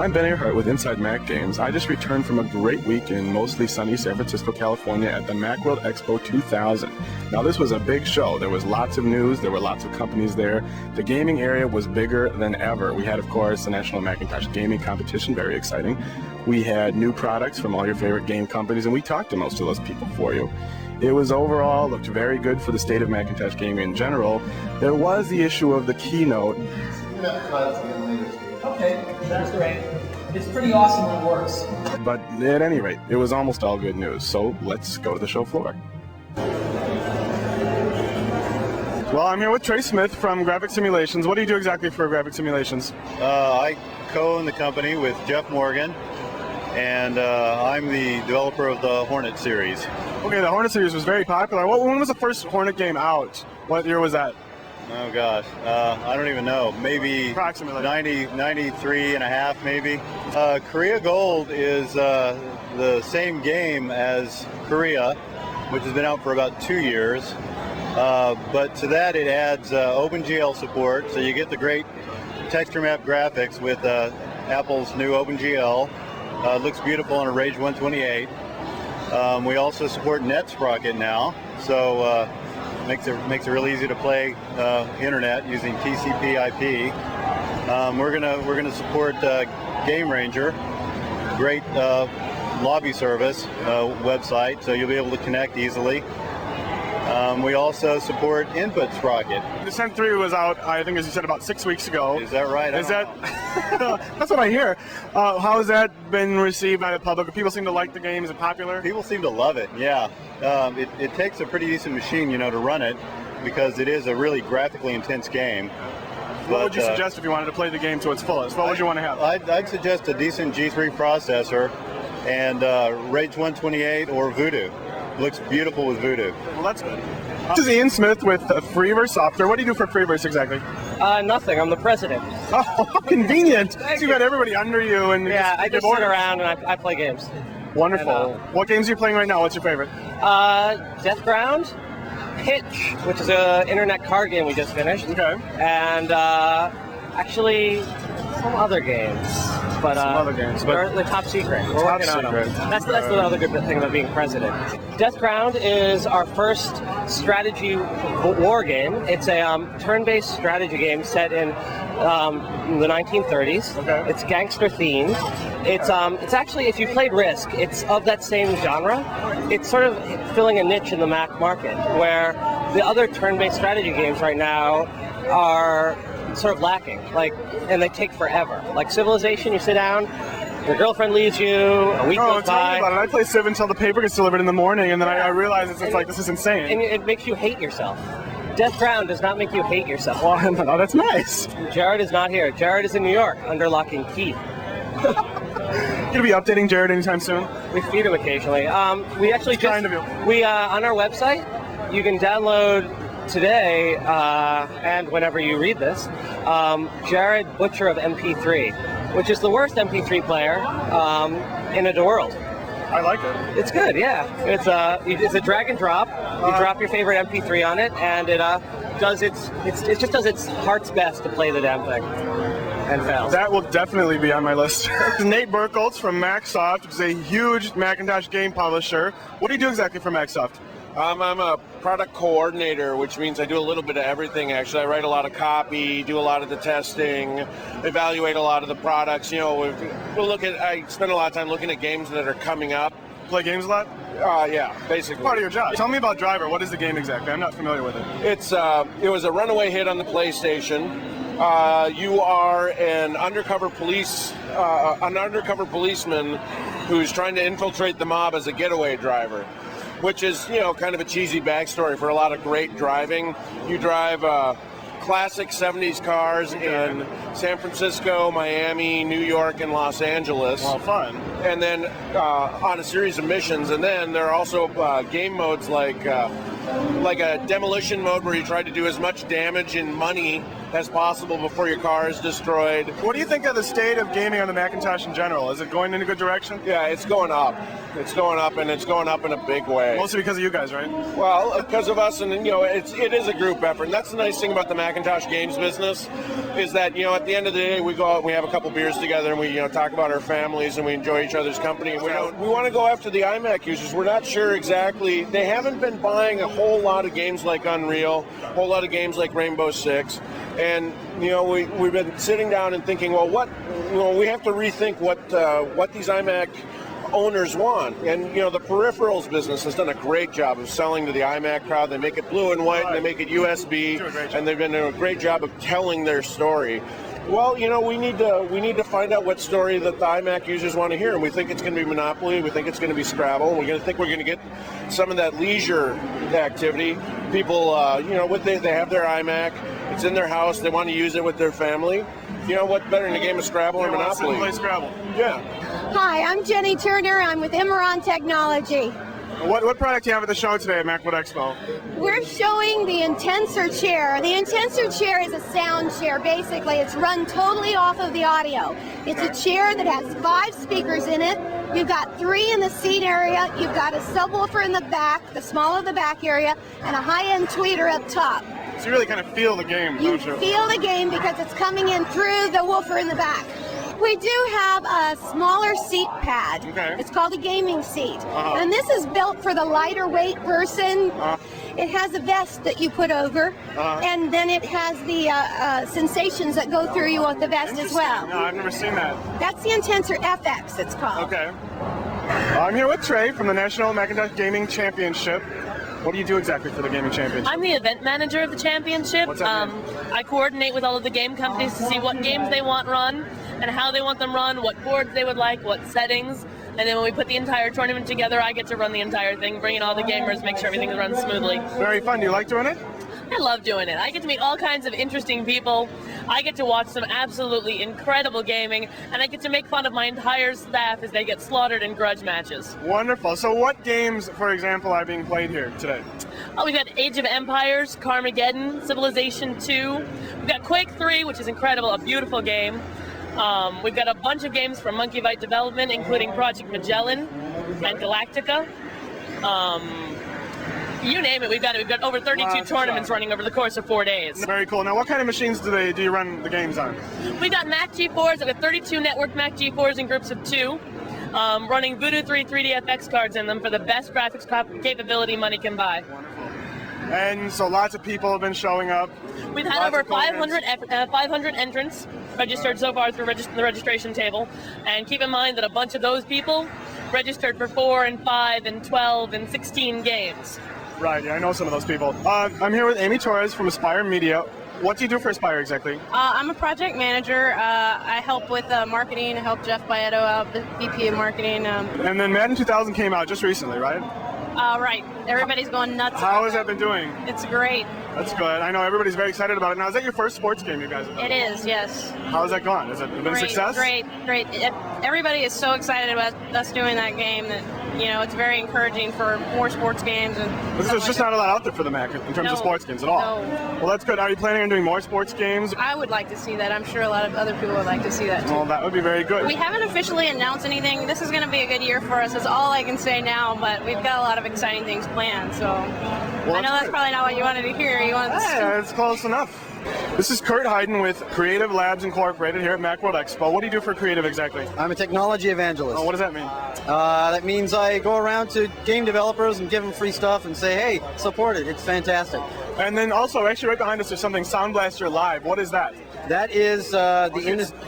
I'm Ben Earhart with Inside Mac Games. I just returned from a great week in mostly sunny San Francisco, California at the Macworld Expo 2000. Now this was a big show. There was lots of news, there were lots of companies there. The gaming area was bigger than ever. We had, of course, the National Macintosh Gaming Competition, very exciting. We had new products from all your favorite game companies, and we talked to most of those people for you. It was overall looked very good for the state of Macintosh gaming in general. There was the issue of the keynote. Okay, that's great. It's pretty awesome when it works. But at any rate, it was almost all good news. So let's go to the show floor. Well, I'm here with Trey Smith from Graphic Simulations. What do you do exactly for Graphic Simulations? I co-own the company with Jeff Morgan, and I'm the developer of the Hornet series. Okay, the Hornet series was very popular. When was the first Hornet game out? What year was that? Oh gosh, I don't even know. Maybe approximately 93 and a half, maybe. Korea Gold is the same game as Korea, which has been out for about 2 years. But to that it adds OpenGL support, so you get the great texture map graphics with Apple's new OpenGL. It looks beautiful on a Rage 128. We also support NetSprocket now, so makes it real easy to play internet using TCP/IP. We're gonna support Game Ranger, great lobby service website, so you'll be able to connect easily. We also support Input Sprocket. Descent 3 was out, I think, as you said, about 6 weeks ago. Is that right? Is that? That's what I hear. How has that been received by the public? People seem to like the game. Is it popular? People seem to love it. Yeah. It takes a pretty decent machine, to run it, because it is a really graphically intense game. What would you suggest if you wanted to play the game to its fullest? What would you want to have? I'd suggest a decent G3 processor and Rage 128 or Voodoo. Looks beautiful with Voodoo. Well, that's good. This is Ian Smith with Freeverse Software. What do you do for Freeverse exactly? Nothing. I'm the president. Oh, how convenient. So you've got everybody under you. And I just sit around and I play games. Wonderful. And, what games are you playing right now? What's your favorite? Deathground, Pitch, which is an internet card game we just finished. Okay. And actually some other games. But they're top secret. We're working on them. That's the other good thing about being president. Deathground is our first strategy war game. It's a turn-based strategy game set in the 1930s. Okay. It's gangster themed. It's actually, if you played Risk, it's of that same genre. It's sort of filling a niche in the Mac market, where the other turn-based strategy games right now are sort of lacking, and they take forever. Like Civilization, you sit down, your girlfriend leaves you, a week goes by. Tell me about it. I play Civ until the paper gets delivered in the morning, and then I realize it's like, this is insane. And it makes you hate yourself. Deathground does not make you hate yourself. Well, oh, that's nice. Jared is not here. Jared is in New York, under lock and key. Gonna be updating Jared anytime soon? We feed him occasionally. We actually on our website, you can download today, and whenever you read this, Jared Butcher of MP3, which is the worst MP3 player in the world. I like it. It's good, yeah. It's a drag and drop. You drop your favorite MP3 on it, and it just does its heart's best to play the damn thing. And fails. That will definitely be on my list. Nate Burkholz from Macsoft, which is a huge Macintosh game publisher. What do you do exactly for Macsoft? I'm a product coordinator, which means I do a little bit of everything, actually. I write a lot of copy, do a lot of the testing, evaluate a lot of the products. I spend a lot of time looking at games that are coming up. Play games a lot? Yeah, basically. Part of your job. Tell me about Driver. What is the game exactly? I'm not familiar with it. It was a runaway hit on the PlayStation. You are an undercover policeman who's trying to infiltrate the mob as a getaway driver, which is, kind of a cheesy backstory for a lot of great driving. You drive classic 70s cars in San Francisco, Miami, New York, and Los Angeles. Well, fun. And then on a series of missions. And then there are also game modes like a demolition mode where you try to do as much damage in money as possible before your car is destroyed. What do you think of the state of gaming on the Macintosh in general? Is it going in a good direction? Yeah, it's going up. It's going up, and it's going up in a big way. Mostly because of you guys, right? Well, because of us, and it is a group effort. And that's the nice thing about the Macintosh games business, is that at the end of the day, we go out and we have a couple beers together, and we talk about our families, and we enjoy each other's company. And we want to go after the iMac users. We're not sure exactly. They haven't been buying a whole lot of games like Unreal, a whole lot of games like Rainbow Six, and we've been sitting down and thinking, well, we have to rethink what these iMac owners want. And the peripherals business has done a great job of selling to the iMac crowd. They make it blue and white, and they make it USB, and they've been doing a great job of telling their story. Well, we need to find out what story that the iMac users want to hear, and we think it's going to be Monopoly. We think it's going to be Scrabble. We're going to get some of that leisure activity. People, they have their iMac. It's in their house. They want to use it with their family. What better than a game of Scrabble or Monopoly? Play Scrabble. Yeah. Hi, I'm Jenny Turner. I'm with Emeron Technology. What product do you have at the show today at Macworld Expo? We're showing the Intensor chair. The Intensor chair is a sound chair, basically. It's run totally off of the audio. It's a chair that has 5 speakers in it. You've got 3 in the seat area. You've got a subwoofer in the back, the small of the back area, and a high-end tweeter up top. So you really kind of feel the game, You don't you? feel the game because it's coming in through the woofer in the back. We do have a smaller seat pad. Okay. It's called a gaming seat. And this is built for the lighter weight person. It has a vest that you put over, and then it has the sensations that go through you with the vest as well. No, I've never seen that. That's the Intensor FX, it's called. Okay. I'm here with Trey from the National Macintosh Gaming Championship. What do you do exactly for the Gaming Championship? I'm the event manager of the championship. What's that mean? I coordinate with all of the game companies to see what games they want run and how they want them run, what boards they would like, what settings. And then when we put the entire tournament together, I get to run the entire thing, bring in all the gamers, make sure everything runs smoothly. Very fun. Do you like doing it? I love doing it. I get to meet all kinds of interesting people. I get to watch some absolutely incredible gaming, and I get to make fun of my entire staff as they get slaughtered in grudge matches. Wonderful. So what games, for example, are being played here today? Oh, we've got Age of Empires, Carmageddon, Civilization 2. We've got Quake 3, which is incredible, a beautiful game. We've got a bunch of games from Monkey Bite Development, including Project Magellan and Galactica. You name it, we've got it. We've got over 32 tournaments running over the course of 4 days. Very cool. Now, what kind of machines do you run the games on? We've got Mac G4s. I've got 32 network Mac G4s in groups of 2, running Voodoo 3 3DFX cards in them for the best graphics capability money can buy. And so lots of people have been showing up. We've had over 500 entrants registered so far through the registration table. And keep in mind that a bunch of those people registered for 4 and 5 and 12 and 16 games. Right, yeah, I know some of those people. I'm here with Amy Torres from Aspire Media. What do you do for Aspire exactly? I'm a project manager. I help with marketing. I help Jeff Baeto out, the VP of marketing. And then Madden 2000 came out just recently, right? Right. Everybody's going nuts. How has that been doing? It's great. That's good. I know everybody's very excited about it. Now, is that your first sports game you guys have done? It is, yes. How's that gone? Has it been a success? Great. Everybody is so excited about us doing that game that, it's very encouraging for more sports games. There's just not a lot out there for the Mac in terms of sports games at all. No. Well, that's good. Are you planning on doing more sports games? I would like to see that. I'm sure a lot of other people would like to see that too. Well, that would be very good. We haven't officially announced anything. This is going to be a good year for us. That's all I can say now, but we've got a lot of exciting things planned. So I know that's probably not what you wanted to hear. You wanted to Yeah, it's close enough. This is Kurt Hayden with Creative Labs Incorporated here at Macworld Expo. What do you do for Creative exactly? I'm a technology evangelist. Oh, what does that mean? That means I go around to game developers and give them free stuff and say, hey, support it. It's fantastic. And then also, actually right behind us, there's something Sound Blaster Live. What is that? That is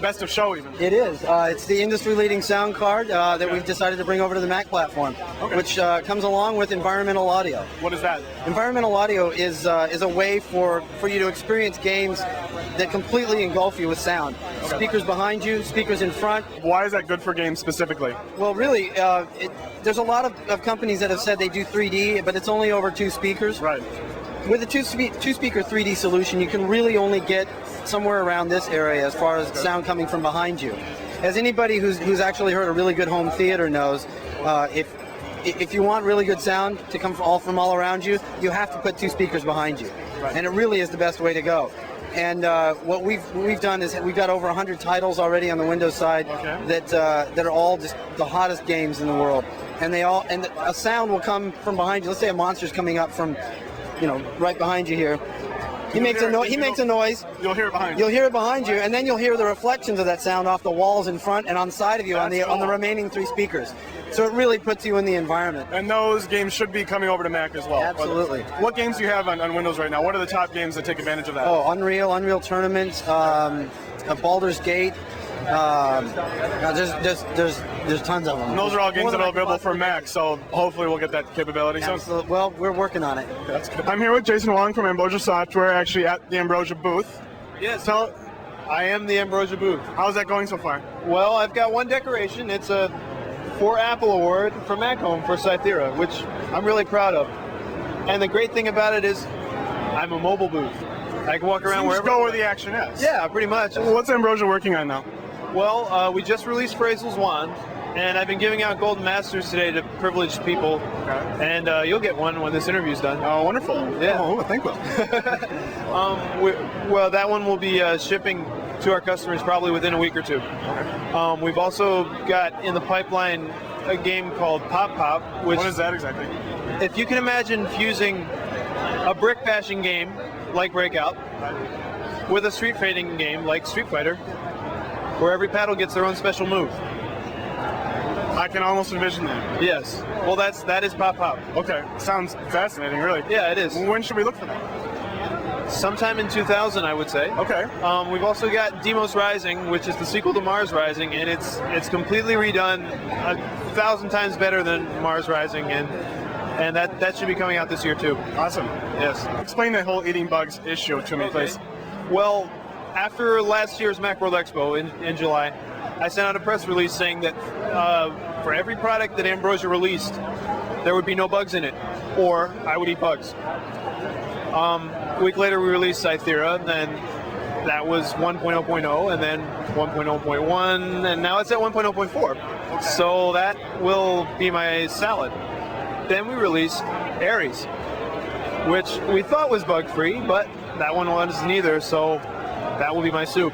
best of show even. It is. It's the industry-leading sound card that we've decided to bring over to the Mac platform, which comes along with environmental audio. What is that? Environmental audio is a way for you to experience games that completely engulf you with sound. Speakers behind you, speakers in front. Why is that good for games specifically? Well, really, there's a lot of companies that have said they do 3D, but it's only over 2 speakers. Right. With a two-speaker 3D solution, you can really only get somewhere around this area as far as sound coming from behind you. As anybody who's actually heard a really good home theater knows, if you want really good sound to come from all around you, you have to put 2 speakers behind you. Right. And it really is the best way to go. And what we've done is we've got over 100 titles already on the Windows side that are all just the hottest games in the world. And a sound will come from behind you. Let's say a monster's coming up from, right behind you here. He makes a noise. You'll hear it behind you. You'll hear it behind you, and then you'll hear the reflections of that sound off the walls in front and on the side of you on the remaining 3 speakers. So it really puts you in the environment. And those games should be coming over to Mac as well. Absolutely. What games do you have on Windows right now? What are the top games that take advantage of that? Oh, Unreal Tournament, Baldur's Gate. There's tons of them. And those are all games that are available for Mac, so hopefully we'll get that capability soon. Absolutely. Well, we're working on it. That's good. I'm here with Jason Wong from Ambrosia Software, actually at the Ambrosia booth. Yes, I am the Ambrosia booth. How's that going so far? Well, I've got one decoration. It's a 4 Apple Award for Mac Home for Cythera, which I'm really proud of. And the great thing about it is I'm a mobile booth. I can walk around wherever. Just go where the action is. Yeah, pretty much. What's Ambrosia working on now? Well, we just released Frazel's Wand, and I've been giving out Golden Masters today to privileged people. Okay. And you'll get one when this interview's done. Oh, wonderful. Yeah. Oh, thank you. Well, that one will be shipping to our customers probably within a week or 2. Okay. We've also got in the pipeline a game called Pop Pop. What is that exactly? If you can imagine fusing a brick bashing game like Breakout with a street fighting game like Street Fighter, where every paddle gets their own special move. I can almost envision that. Yes. Well, that is Pop Pop. Okay. Sounds fascinating, really. Yeah, it is. When should we look for that? Sometime in 2000, I would say. Okay. We've also got Deimos Rising, which is the sequel to Mars Rising, and it's completely redone, 1,000 times better than Mars Rising, and that should be coming out this year too. Awesome. Yes. Explain that whole eating bugs issue to me, please. Well, after last year's Macworld Expo in July, I sent out a press release saying that for every product that Ambrosia released, there would be no bugs in it, or I would eat bugs. A week later, we released Cythera, and then that was 1.0.0, and then 1.0.1, and now it's at 1.0.4. So that will be my salad. Then we released Aries, which we thought was bug-free, but that one wasn't either, so that will be my soup.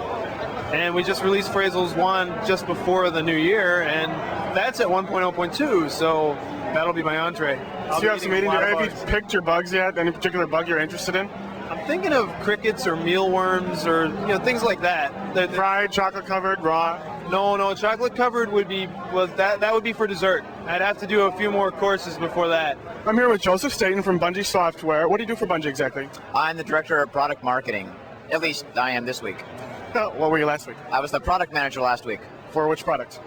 And we just released Frazel's Wand just before the new year, and that's at 1.0.2, so that'll be my entree. So you have some eating. Have you picked your bugs yet? Any particular bug you're interested in? I'm thinking of crickets or mealworms or things like that. Fried, chocolate covered, raw. No, chocolate covered would be that would be for dessert. I'd have to do a few more courses before that. I'm here with Joseph Staten from Bungie Software. What do you do for Bungie exactly? I'm the director of product marketing. At least I am this week. What were you last week? I was the product manager last week. For which product?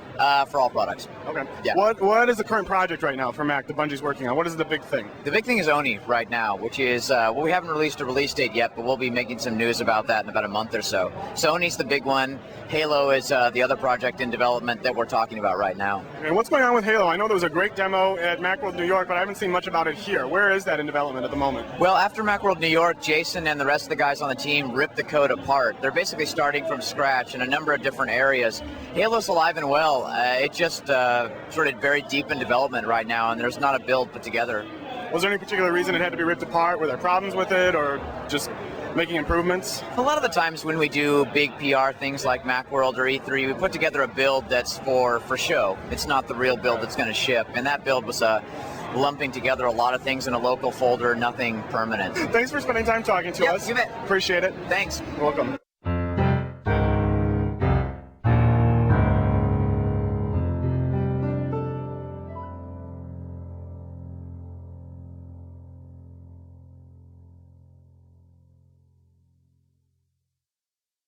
For all products. Okay. Yeah. What is the current project right now for Mac that Bungie's working on? What is the big thing? The big thing is Oni right now, which is, we haven't released a release date yet, but we'll be making some news about that in about a month or so. So Oni's the big one. Halo is the other project in development that we're talking about right now. And what's going on with Halo? I know there was a great demo at Macworld New York, but I haven't seen much about it here. Where is that in development at the moment? Well, after Macworld New York, Jason and the rest of the guys on the team ripped the code apart. They're basically starting from scratch in a number of different areas. Halo's alive and well. It just sort of very deep in development right now, and there's not a build put together. Was there any particular reason it had to be ripped apart? Were there problems with it, or just making improvements? A lot of the times when we do big PR things like Macworld or E3, we put together a build that's for show. It's not the real build that's going to ship, and that build was lumping together a lot of things in a local folder, nothing permanent. Thanks for spending time talking to us. You bet. Appreciate it. Thanks. You're welcome.